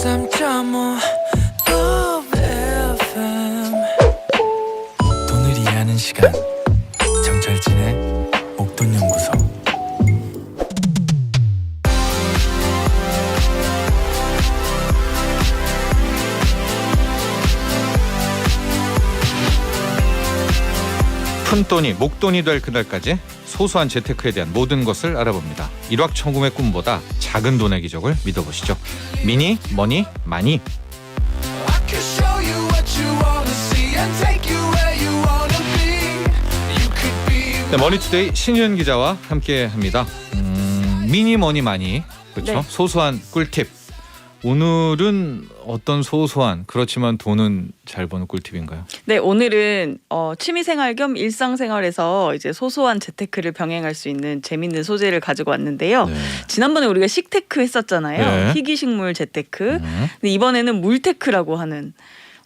103.5 FM 돈을 이해하는 시간 정철진의 목돈연구소. 푼돈이 목돈이 될 그날까지 소소한 재테크에 대한 모든 것을 알아봅니다. 일확천금의 꿈보다 작은 돈의 기적을 믿어보시죠. 미니 머니 마니. 네, 머니투데이 신윤 기자와 함께합니다. 미니 머니 마니, 그렇죠? 네. 소소한 꿀팁. 오늘은 어떤 소소한 그렇지만 돈은 잘 버는 꿀팁인가요? 네, 오늘은 취미생활 겸 일상생활에서 이제 소소한 재테크를 병행할 수 있는 재밌는 소재를 가지고 왔는데요. 네. 지난번에 우리가 식테크 했었잖아요. 네. 희귀식물 재테크. 근데 이번에는 물테크라고 하는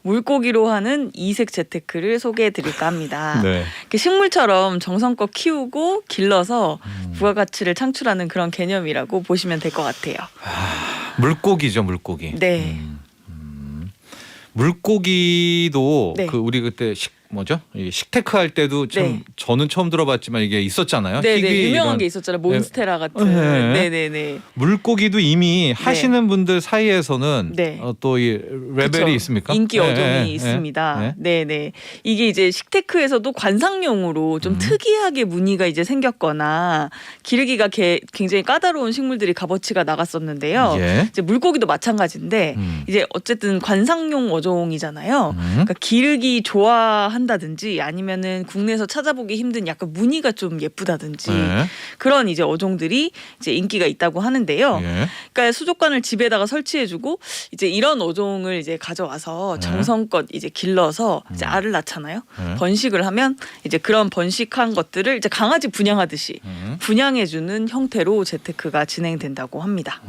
물고기로 하는 이색 재테크를 소개해드릴까 합니다. 네. 이렇게 식물처럼 정성껏 키우고 길러서 부가가치를 창출하는 그런 개념이라고 보시면 될 것 같아요. 물고기죠, 물고기. 네. 물고기도 네. 그 우리 그때 이 식테크 할 때도 참 네. 저는 처음 들어봤지만 이게 있었잖아요. 네네, 희귀 유명한 이런 게 있었잖아요. 몬스테라 같은. 네. 네네네. 물고기도 이미 하시는 분들 사이에서는 네. 또 이 레벨이 그쵸. 있습니까? 인기 어종이 네, 있습니다. 네네. 이게 이제 식테크에서도 관상용으로 좀 특이하게 무늬가 이제 생겼거나 기르기가 굉장히 까다로운 식물들이 값어치가 나갔었는데요. 예. 이제 물고기도 마찬가지인데 이제 어쨌든 관상용 어종이잖아요. 그러니까 기르기 좋아한다든지 아니면은 국내에서 찾아보기 힘든 약간 무늬가 좀 예쁘다든지 네. 그런 이제 어종들이 이제 인기가 있다고 하는데요. 예. 그러니까 수족관을 집에다가 설치해주고 이제 이런 어종을 이제 가져와서 네. 정성껏 이제 길러서 이제 알을 낳잖아요. 네. 번식을 하면 이제 그런 번식한 것들을 이제 강아지 분양하듯이 분양해주는 형태로 재테크가 진행된다고 합니다.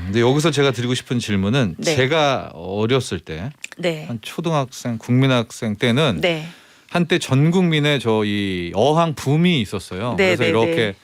근데 여기서 제가 드리고 싶은 질문은 네. 제가 어렸을 때 네, 한 초등학생, 국민학생 때는 네, 한때 전 국민에 이 어항 붐이 있었어요. 네, 그래서 네, 이렇게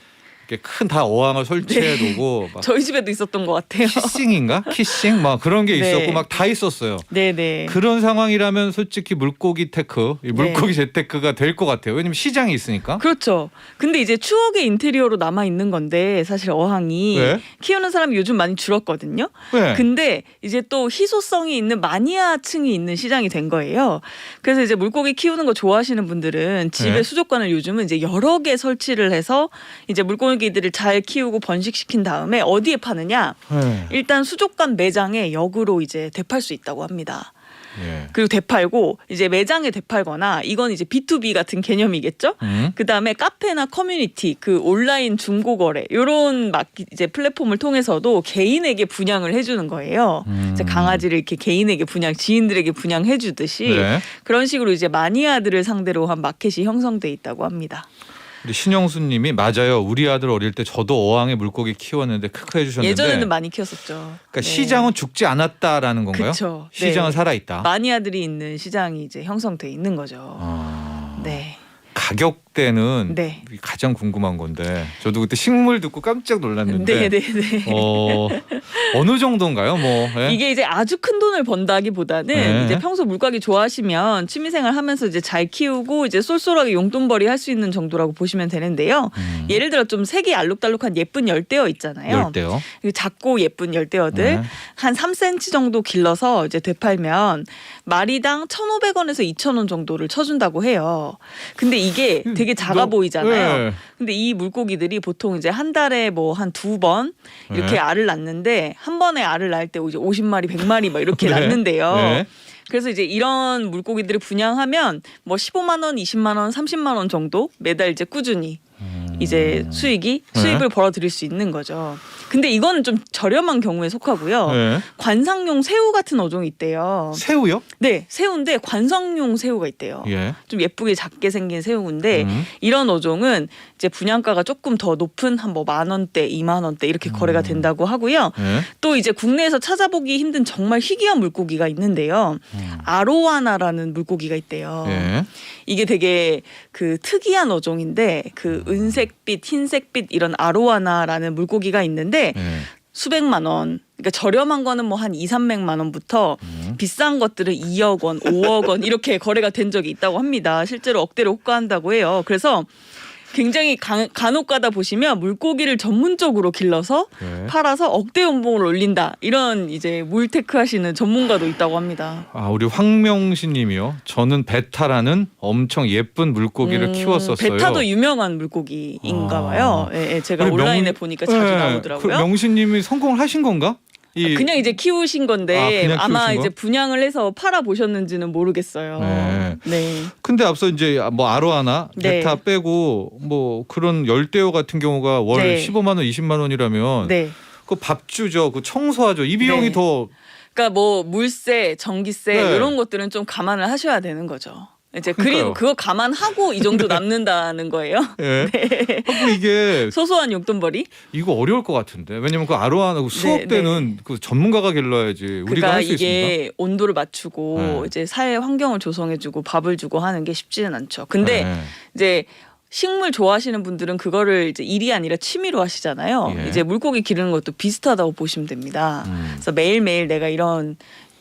큰 다 어항을 설치해 두고 막 저희 집에도 있었던 것 같아요. 키싱인가? 키싱 막 그런 게 네. 있었고 막 다 있었어요. 네, 네. 그런 상황이라면 솔직히 물고기 테크, 이 물고기 네. 재테크가 될 것 같아요. 왜냐면 시장이 있으니까. 그렇죠. 근데 이제 추억의 인테리어로 남아 있는 건데 사실 어항이 왜? 키우는 사람이 요즘 많이 줄었거든요. 왜? 근데 이제 또 희소성이 있는 마니아층이 있는 시장이 된 거예요. 그래서 이제 물고기 키우는 거 좋아하시는 분들은 집에 네. 수족관을 요즘은 이제 여러 개 설치를 해서 이제 물고기들을 잘 키우고 번식시킨 다음에 어디에 파느냐? 네. 일단 수족관 매장에 역으로 이제 되팔 수 있다고 합니다. 예. 그리고 되팔고 이제 매장에 되팔거나 이건 이제 B2B 같은 개념이겠죠. 그다음에 카페나 커뮤니티 그 온라인 중고거래 요런 이제 플랫폼을 통해서도 개인에게 분양을 해주는 거예요. 이제 강아지를 이렇게 개인에게 지인들에게 분양해 주듯이 네. 그런 식으로 이제 마니아들을 상대로 한 마켓이 형성돼 있다고 합니다. 우리 신영수님이 맞아요. 우리 아들 어릴 때 저도 어항에 물고기 키웠는데 크크 해주셨는데. 예전에는 많이 키웠었죠. 그러니까 시장은 죽지 않았다라는 건가요? 그쵸. 시장은 네. 살아 있다. 마니아들이 있는 시장이 이제 형성돼 있는 거죠. 네. 가격대는 네. 가장 궁금한 건데 저도 그때 식물 듣고 깜짝 놀랐는데 네네네. 어느 정도인가요? 예? 이게 이제 아주 큰 돈을 번다기보다는 네. 이제 평소 물고기 좋아하시면 취미생활 하면서 이제 잘 키우고 이제 쏠쏠하게 용돈벌이 할 수 있는 정도라고 보시면 되는데요. 예를 들어 좀 색이 알록달록한 예쁜 열대어 있잖아요. 열대요. 작고 예쁜 열대어들 네. 한 3cm 정도 길러서 이제 되팔면 마리당 1,500원에서 2,000원 정도를 쳐준다고 해요. 근데 이게 되게 작아 보이잖아요. 네. 근데 이 물고기들이 보통 이제 한 달에 뭐 한 2번 이렇게 네. 알을 낳는데 한 번에 알을 낳을 때 이제 50마리, 100마리 막 이렇게 네. 낳는데요. 네. 그래서 이제 이런 물고기들을 분양하면 뭐 15만 원, 20만 원, 30만 원 정도 매달 이제 꾸준히 이제 수입을 벌어들일 수 있는 거죠. 근데 이거는 좀 저렴한 경우에 속하고요. 네. 관상용 새우 같은 어종이 있대요. 새우요? 네, 새우인데 관상용 새우가 있대요. 예. 좀 예쁘게 작게 생긴 새우인데 이런 어종은 이제 분양가가 조금 더 높은 한 뭐 10,000원대, 20,000원대 이렇게 거래가 된다고 하고요. 예. 또 이제 국내에서 찾아보기 힘든 정말 희귀한 물고기가 있는데요. 아로와나라는 물고기가 있대요. 예. 이게 되게 그 특이한 어종인데 그 은색빛, 흰색빛 이런 아로와나라는 물고기가 있는데 예. 수백만 원. 그러니까 저렴한 거는 뭐 한 2, 300만 원부터 비싼 것들은 2억 원, 5억 원 이렇게 거래가 된 적이 있다고 합니다. 실제로 억대로 호가한다고 해요. 그래서 굉장히 간혹 가다 보시면 물고기를 전문적으로 길러서 네. 팔아서 억대 연봉을 올린다. 이런 이제 물테크 하시는 전문가도 있다고 합니다. 아, 우리 황명신 님이요. 저는 베타라는 엄청 예쁜 물고기를 키웠었어요. 베타도 유명한 물고기인가 봐요. 예, 예, 제가 우리 온라인에 보니까 자주 나오더라고요. 그 명신 님이 성공을 하신 건가? 그냥 이제 키우신 건데 그냥 아마 키우신 이제 거? 분양을 해서 팔아 보셨는지는 모르겠어요. 네. 네. 근데 앞서 이제 뭐 아로하나 네. 베타 빼고 뭐 그런 열대어 같은 경우가 월 네. 15만 원, 20만 원이라면 네. 그 밥 주죠, 그 청소하죠. 이 비용이 네. 더 그러니까 뭐 물세, 전기세 네. 이런 것들은 좀 감안을 하셔야 되는 거죠. 이제 그러니까요. 그리고 그거 감안하고 이 정도 남는다는 거예요. 예. 하고 이게 소소한 용돈벌이. 이거 어려울 것 같은데. 왜냐면 그 아로하나 수업 네, 때는 그 전문가가 길러야지 우리가 그러니까 할 수 있습니까? 이게 온도를 맞추고 네. 이제 사회 환경을 조성해주고 밥을 주고 하는 게 쉽지는 않죠. 근데 네. 이제 식물 좋아하시는 분들은 그거를 이제 일이 아니라 취미로 하시잖아요. 예. 이제 물고기 기르는 것도 비슷하다고 보시면 됩니다. 음. 그래서 매일매일 내가 이런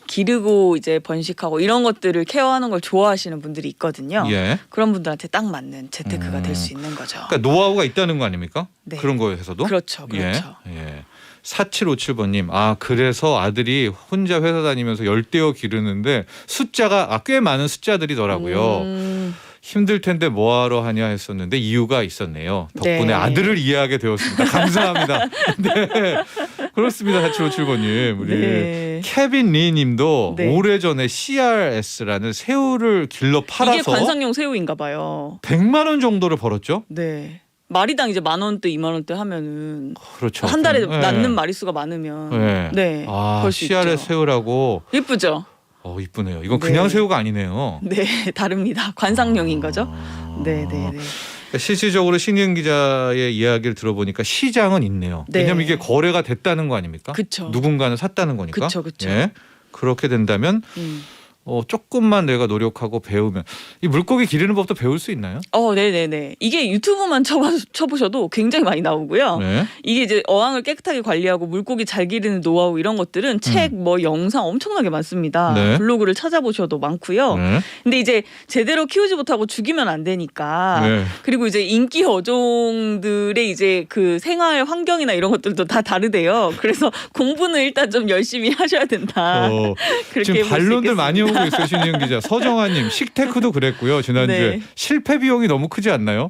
기르고 이제 번식하고 이런 것들을 케어하는 걸 좋아하시는 분들이 있거든요. 예. 그런 분들한테 딱 맞는 재테크가 될 수 있는 거죠. 그러니까 노하우가 있다는 거 아닙니까? 네. 그런 거에서도. 그렇죠, 그렇죠. 예. 예. 4757번님, 아 그래서 아들이 혼자 회사 다니면서 열대어 기르는데 숫자가 꽤 많은 숫자들이더라고요. 힘들 텐데 뭐하러 하냐 했었는데 이유가 있었네요. 덕분에 네. 아들을 이해하게 되었습니다. 감사합니다. 네, 그렇습니다. 4757번님. 우리 네. 케빈 리 님도 네. 오래전에 CRS라는 새우를 길러 팔아서 이게 관상용 새우인가 봐요. 100만 원 정도를 벌었죠. 네. 마리당 이제 10,000원대, 20,000원대 하면은 그렇죠. 한 달에 네. 낳는 마리수가 많으면 네. 네. 아, 벌 수 CRS 있죠. 새우라고. 예쁘죠? 이쁘네요. 이건 네. 그냥 새우가 아니네요. 네, 다릅니다. 관상용인 거죠. 네, 네, 네. 실질적으로 신희은 기자의 이야기를 들어보니까 시장은 있네요. 네. 왜냐하면 이게 거래가 됐다는 거 아닙니까? 그쵸. 누군가는 샀다는 거니까. 그쵸, 그쵸. 예. 그렇게 된다면 조금만 내가 노력하고 배우면 이 물고기 기르는 법도 배울 수 있나요? 네네네. 이게 유튜브만 쳐보셔도 굉장히 많이 나오고요. 네. 이게 이제 어항을 깨끗하게 관리하고 물고기 잘 기르는 노하우 이런 것들은 책, 뭐 영상 엄청나게 많습니다. 네. 블로그를 찾아보셔도 많고요. 네. 근데 이제 제대로 키우지 못하고 죽이면 안 되니까. 네. 그리고 이제 인기 어종들의 이제 그 생활 환경이나 이런 것들도 다 다르대요. 그래서 공부는 일단 좀 열심히 하셔야 된다. 그렇게 지금 볼수 반론들 있겠습니다. 많이 오고 있어요, 신희은 기자. 서정아님, 식테크도 그랬고요. 지난주에 네. 실패 비용이 너무 크지 않나요?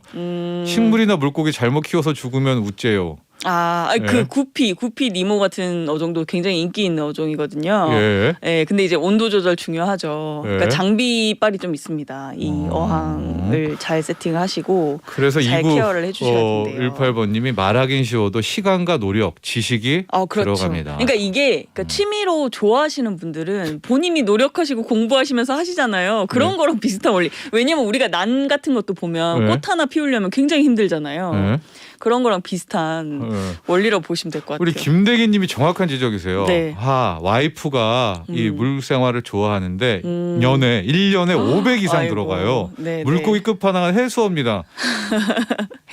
식물이나 물고기 잘못 키워서 죽으면 우째요. 그 예. 구피 니모 같은 어종도 굉장히 인기 있는 어종이거든요. 예. 예, 근데 이제 온도 조절 중요하죠. 예. 그러니까 장비빨이 좀 있습니다. 이 어항을 잘 세팅하시고 그래서 잘 케어를 해주셔야 된대요. 18번님이 말하긴 쉬워도 시간과 노력, 지식이 그렇죠. 들어갑니다. 그러니까 이게 취미로 좋아하시는 분들은 본인이 노력하시고 공부하시면서 하시잖아요. 그런 네. 거랑 비슷한 원리. 왜냐면 우리가 난 같은 것도 보면 네. 꽃 하나 피우려면 굉장히 힘들잖아요. 네. 그런 거랑 비슷한 원리로 보시면 될 것 같아요. 우리 김대기님이 정확한 지적이세요. 네. 와이프가 이 물생활을 좋아하는데 연애 1년에 500 이상 아이고. 들어가요. 네, 물고기 끝판왕은 해수어입니다.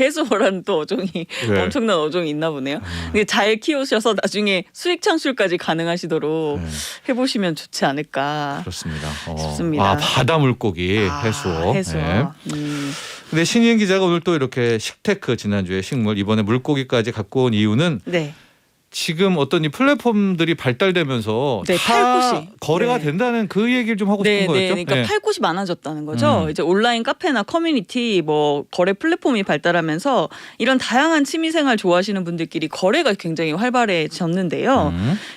해수어라는 또 어종이 네. 엄청난 어종이 있나 보네요. 근데 잘 키우셔서 나중에 수익 창출까지 가능하시도록 네. 해보시면 좋지 않을까. 그렇습니다. 좋습니다. 바다 물고기 해수어. 해수어. 네. 근데 신희은 기자가 오늘 또 이렇게 식테크 지난주에 식물 이번에 물고기까지 갖고 온 이유는 네. 지금 어떤 이 플랫폼들이 발달되면서 네, 다 팔 곳이. 거래가 네. 된다는 그 얘기를 좀 하고 싶은 거였죠. 그러니까 팔 곳이 많아졌다는 거죠. 이제 온라인 카페나 커뮤니티 뭐 거래 플랫폼이 발달하면서 이런 다양한 취미생활 좋아하시는 분들끼리 거래가 굉장히 활발해졌는데요.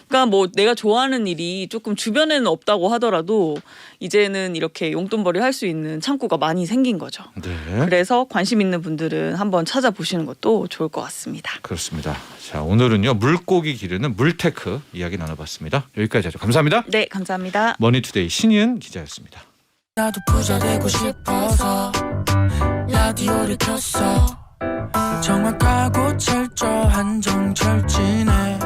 그러니까 뭐 내가 좋아하는 일이 조금 주변에는 없다고 하더라도 이제는 이렇게 용돈벌이 할 수 있는 창구가 많이 생긴 거죠. 네. 그래서 관심 있는 분들은 한번 찾아보시는 것도 좋을 것 같습니다. 그렇습니다. 자, 오늘은요 물고기 기르는 물테크 이야기 나눠봤습니다. 여기까지 하죠. 감사합니다. 네, 감사합니다. 머니투데이 신희은 기자였습니다. 나도 부자 되고 싶어서 라디오를 켰어. 정확하고 철저한 정철진의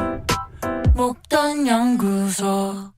목돈 연구소.